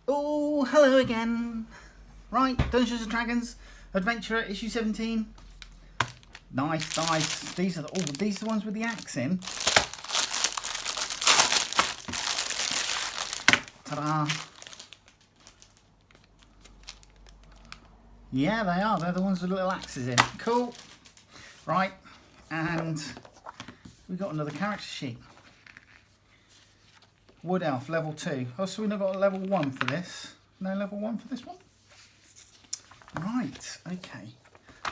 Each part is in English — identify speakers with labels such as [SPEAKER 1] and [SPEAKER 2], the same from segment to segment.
[SPEAKER 1] Oh, hello again. Right, Dungeons and Dragons Adventurer issue 17. Nice, nice. These are the ones with the axe in. Ta-da. Yeah, they are. They're the ones with little axes in. Cool. Right, and we've got another character sheet. Wood Elf, level 2. Oh, so we've not got a level 1 for this. No level 1 for this one? Right, okay.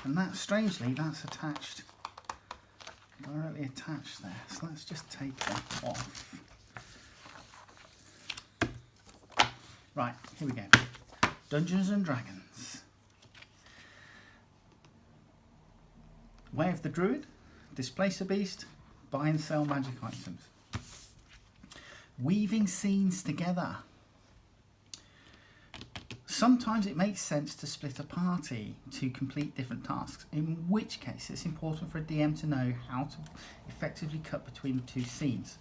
[SPEAKER 1] And that, strangely, that's attached, directly attached there. So let's just take that off. Right, here we go. Dungeons and Dragons. Way of the Druid. Displace a beast. Buy and sell magic items. Weaving scenes together. Sometimes it makes sense to split a party to complete different tasks, in which case it's important for a DM to know how to effectively cut between the two scenes.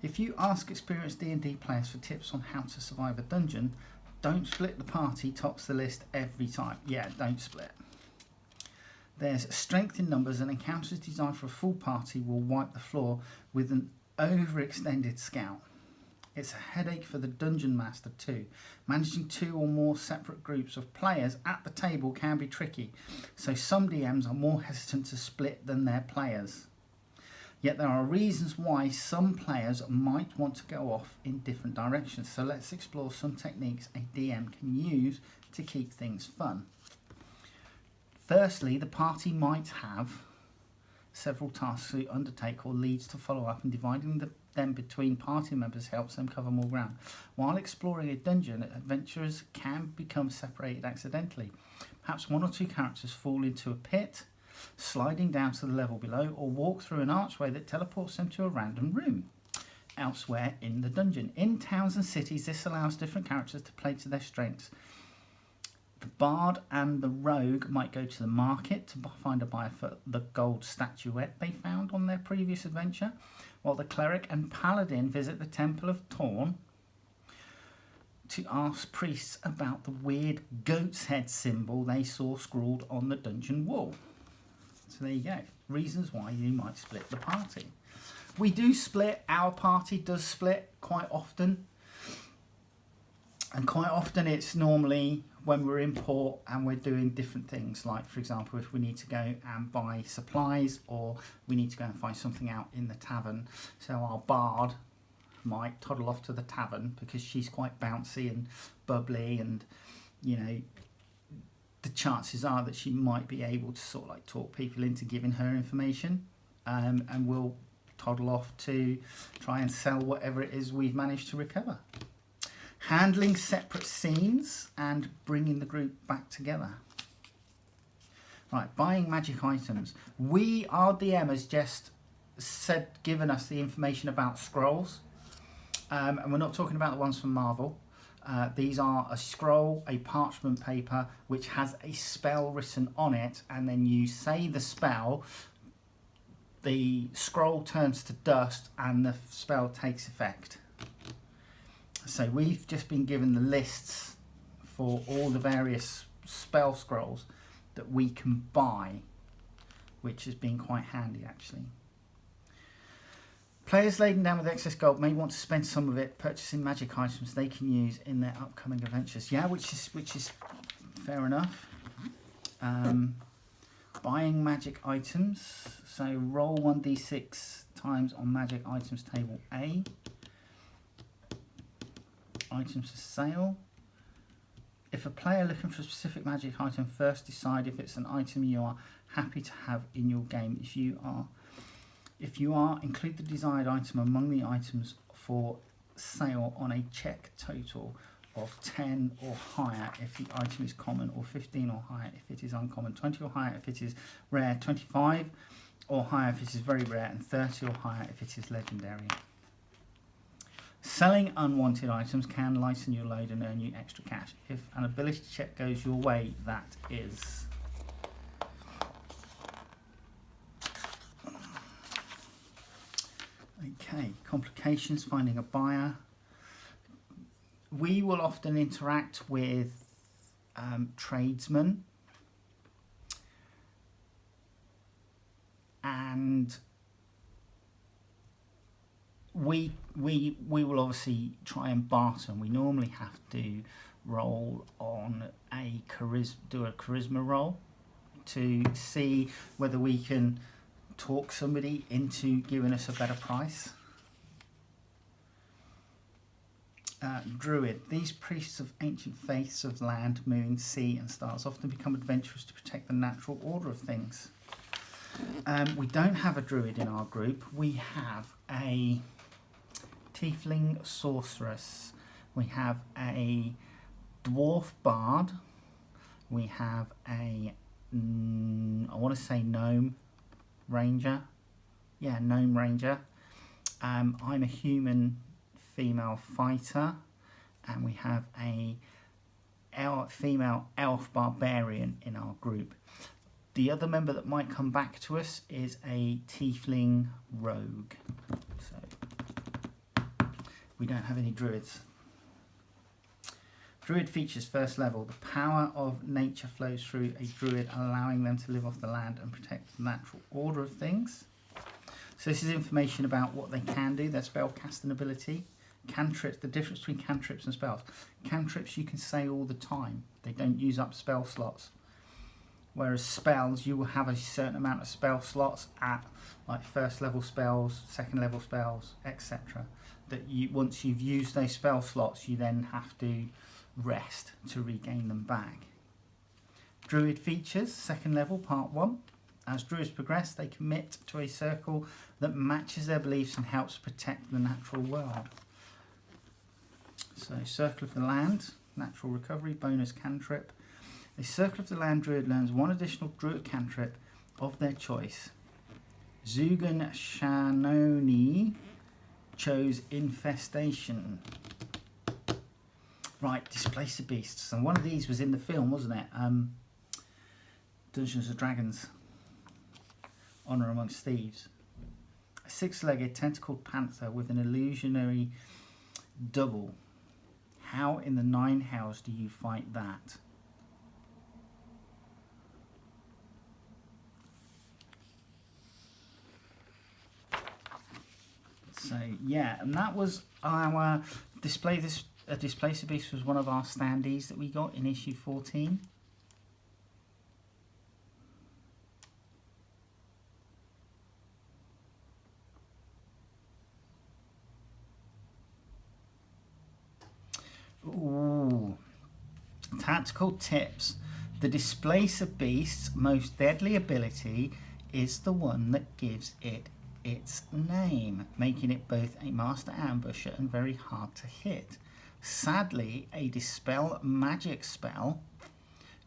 [SPEAKER 1] If you ask experienced D&D players for tips on how to survive a dungeon, don't split the party tops the list every time. Yeah, don't split. There's strength in numbers, and encounters designed for a full party will wipe the floor with an overextended scout. It's a headache for the Dungeon Master too. Managing 2 or more separate groups of players at the table can be tricky, so some DMs are more hesitant to split than their players. Yet there are reasons why some players might want to go off in different directions, so let's explore some techniques a DM can use to keep things fun. Firstly, the party might have several tasks to undertake or leads to follow up, and dividing them between party members helps them cover more ground. While exploring a dungeon, adventurers can become separated accidentally. Perhaps 1 or 2 characters fall into a pit, sliding down to the level below, or walk through an archway that teleports them to a random room elsewhere in the dungeon. In towns and cities, this allows different characters to play to their strengths. The bard and the rogue might go to the market to find a buyer for the gold statuette they found on their previous adventure, while the cleric and paladin visit the Temple of Torn to ask priests about the weird goat's head symbol they saw scrawled on the dungeon wall. So there you go. Reasons why you might split the party. We do split. Our party does split quite often. And quite often it's normally when we're in port and we're doing different things, like for example if we need to go and buy supplies, or we need to go and find something out in the tavern. So our bard might toddle off to the tavern because she's quite bouncy and bubbly, and you know, the chances are that she might be able to sort of like talk people into giving her information, and we'll toddle off to try and sell whatever it is we've managed to recover. Handling separate scenes and bringing the group back together. Right, buying magic items. Our DM has just given us the information about scrolls, and we're not talking about the ones from Marvel. These are a scroll, a parchment paper, which has a spell written on it, and then you say the spell, the scroll turns to dust, and the spell takes effect. So we've just been given the lists for all the various spell scrolls that we can buy, which has been quite handy actually. Players laden down with excess gold may want to spend some of it purchasing magic items they can use in their upcoming adventures. Yeah, which is fair enough. Buying magic items. So roll 1d6 times on magic items table A. Items for sale. If a player looking for a specific magic item, first decide if it's an item you are happy to have in your game. If you are, include the desired item among the items for sale on a check total of 10 or higher if the item is common, or 15 or higher if it is uncommon, 20 or higher if it is rare, 25 or higher if it is very rare, and 30 or higher if it is legendary. Selling unwanted items can lighten your load and earn you extra cash. If an ability check goes your way, that is. Okay, complications, finding a buyer. we will often interact with tradesmen, and we will obviously try and barter, and we normally have to roll on do a charisma roll to see whether we can talk somebody into giving us a better price. Druid. These priests of ancient faiths of land, moon, sea and stars often become adventurers to protect the natural order of things. We don't have a druid in our group. We have a tiefling sorceress. We have a dwarf bard. We have a, I want to say gnome ranger. Yeah, gnome ranger. I'm a human female fighter, and we have a female elf barbarian in our group. The other member that might come back to us is a tiefling rogue. So we don't have any druids. Druid features first level. The power of nature flows through a druid, allowing them to live off the land and protect the natural order of things. So this is information about what they can do, their spell casting ability. Cantrips, the difference between cantrips and spells. Cantrips you can say all the time. They don't use up spell slots. Whereas spells, you will have a certain amount of spell slots at like first level spells, second level spells, etc. That you, once you've used those spell slots, you then have to rest to regain them back. Druid features, second level, part 1. As druids progress, they commit to a circle that matches their beliefs and helps protect the natural world. So, Circle of the Land, natural recovery, bonus cantrip. A Circle of the Land druid learns one additional druid cantrip of their choice. Zugan Shanoni chose Infestation. Right, Displace the Beasts. And one of these was in the film, wasn't it? Dungeons & Dragons. Honour Amongst Thieves. A 6-legged tentacled panther with an illusionary double. How in the 9 hells do you fight that? So yeah, and that was our Displace the Beast was one of our standees that we got in issue 14. Ooh. Tactical tips. The Displace a Beast's most deadly ability is the one that gives it its name, making it both a master ambusher and very hard to hit. Sadly, a Dispel magic spell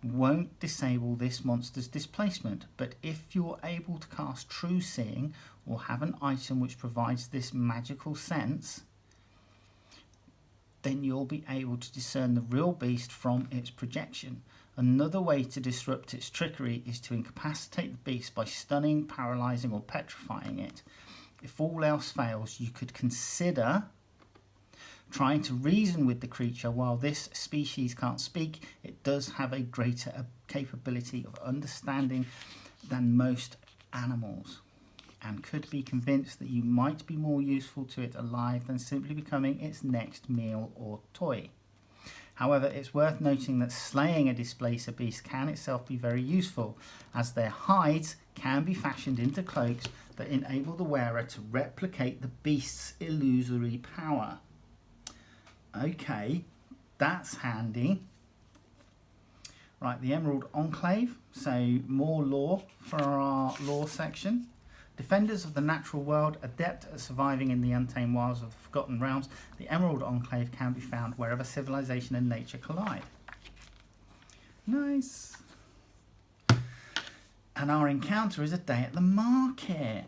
[SPEAKER 1] won't disable this monster's displacement, but if you're able to cast True Seeing or have an item which provides this magical sense, then you'll be able to discern the real beast from its projection. Another way to disrupt its trickery is to incapacitate the beast by stunning, paralysing or petrifying it. If all else fails, you could consider trying to reason with the creature. While this species can't speak, it does have a greater capability of understanding than most animals, and could be convinced that you might be more useful to it alive than simply becoming its next meal or toy. However, it's worth noting that slaying a Displacer beast can itself be very useful, as their hides can be fashioned into cloaks that enable the wearer to replicate the beast's illusory power. Okay, that's handy. Right, the Emerald Enclave, so more lore for our lore section. Defenders of the natural world, adept at surviving in the untamed wilds of the Forgotten Realms, the Emerald Enclave can be found wherever civilization and nature collide. Nice. And our encounter is a day at the market.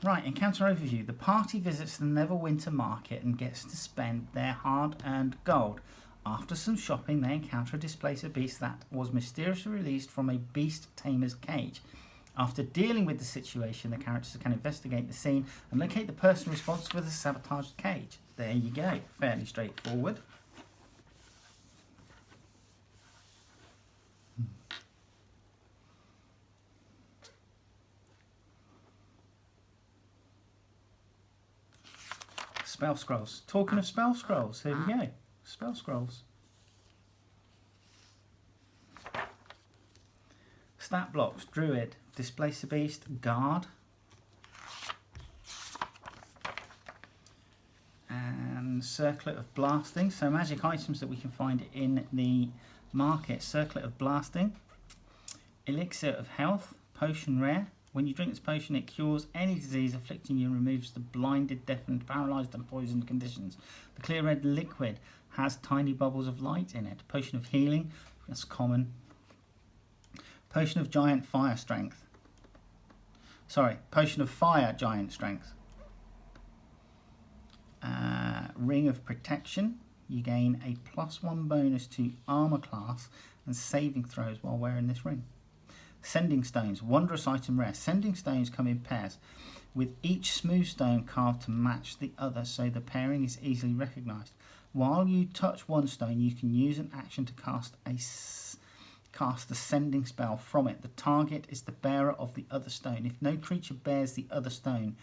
[SPEAKER 1] Right, encounter overview. The party visits the Neverwinter Market and gets to spend their hard-earned gold. After some shopping, they encounter a Displacer beast that was mysteriously released from a beast tamer's cage. After dealing with the situation, the characters can investigate the scene and locate the person responsible for the sabotaged cage. There you go, fairly straightforward. Spell scrolls. Talking of spell scrolls, here we go. Spell scrolls. Stat blocks, Druid, Displace the Beast, Guard. And Circlet of Blasting. So magic items that we can find in the market. Circlet of Blasting. Elixir of Health, Potion rare. When you drink this potion, it cures any disease afflicting you and removes the blinded, deafened, paralysed and poisoned conditions. The clear red liquid has tiny bubbles of light in it. Potion of Healing, that's common. Potion of Giant Fire Strength. Sorry, Potion of Fire Giant Strength. Ring of Protection. You gain a +1 bonus to armour class and saving throws while wearing this ring. Sending Stones, wondrous item rare. Sending Stones come in pairs, with each smooth stone carved to match the other, so the pairing is easily recognised. While you touch one stone, you can use an action to cast the sending spell from it. The target is the bearer of the other stone. If no creature bears the other stone,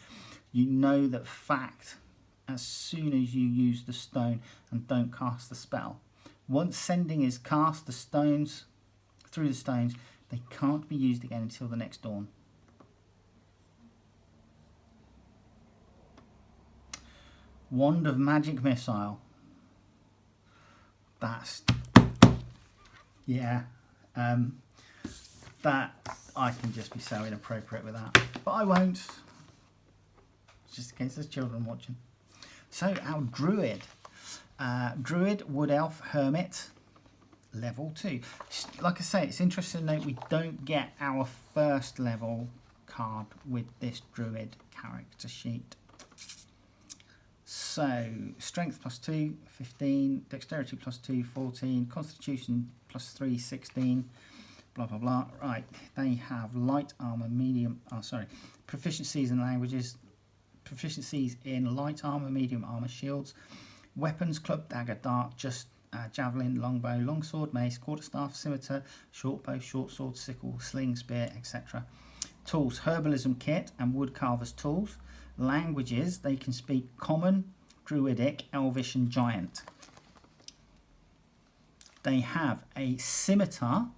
[SPEAKER 1] you know that fact as soon as you use the stone and don't cast the spell. Once sending is cast, through the stones, they can't be used again until the next dawn. Wand of Magic Missile. That's... yeah. That... I can just be so inappropriate with that. But I won't. Just in case there's children watching. So, our Druid. Druid, Wood Elf, Hermit. Level 2. Like I say, it's interesting to note we don't get our first level card with this Druid character sheet. So, Strength +2, 15, Dexterity +2, 14, Constitution +3, 16, blah blah blah. Right, they have light armor, medium, proficiencies in languages, proficiencies in light armor, medium armor, shields, weapons, club, dagger, dart, just javelin, longbow, longsword, mace, quarterstaff, scimitar, shortbow, short sword, sickle, sling, spear, etc. Tools, herbalism kit and woodcarver's tools. Languages, they can speak common, druidic, elvish and giant. They have a scimitar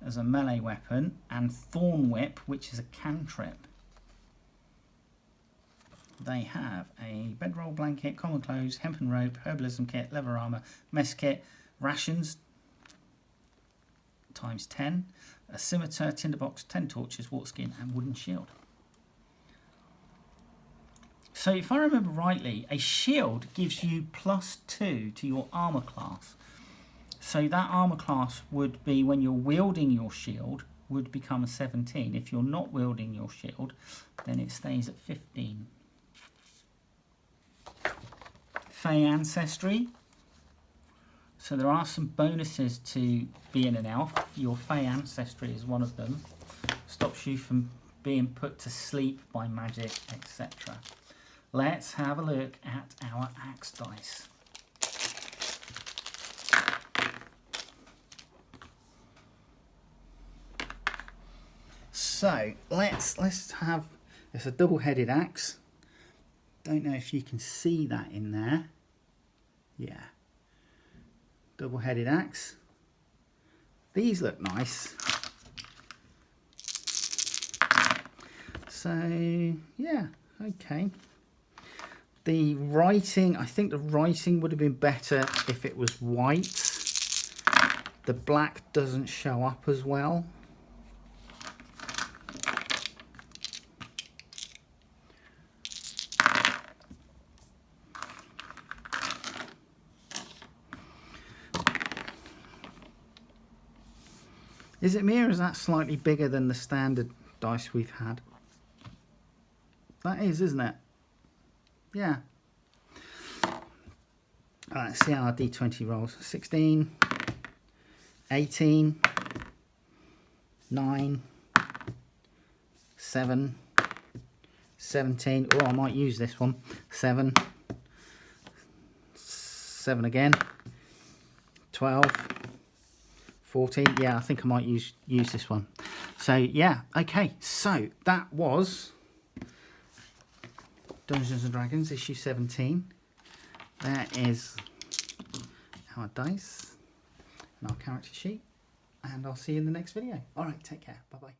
[SPEAKER 1] as a melee weapon and thorn whip, which is a cantrip. They have a bedroll blanket, common clothes, hempen rope, herbalism kit, leather armour, mess kit, rations ×10, a scimitar, tinderbox, 10 torches, water skin and wooden shield. So if I remember rightly, a shield gives you +2 to your armour class. So that armour class would be, when you're wielding your shield, would become 17. If you're not wielding your shield, then it stays at 15. Fey Ancestry. So there are some bonuses to being an elf. Your Fey Ancestry is one of them. Stops you from being put to sleep by magic, etc. Let's have a look at our axe dice. So let's have, it's a double-headed axe. Don't know if you can see that in there. Yeah. Double-headed axe. These look nice. So, yeah, okay. The writing, I think the writing would have been better if it was white. The black doesn't show up as well. Is it me, or is that slightly bigger than the standard dice we've had? That is, isn't it? Yeah. Alright, let's see how our D20 rolls. 16, 18, 9, 7, 17. Oh, I might use this one. 7, 7 again. 12. 14, yeah, I think I might use this one. So yeah, okay, so that was Dungeons & Dragons, issue 17. There is our dice and our character sheet. And I'll see you in the next video. Alright, take care. Bye-bye.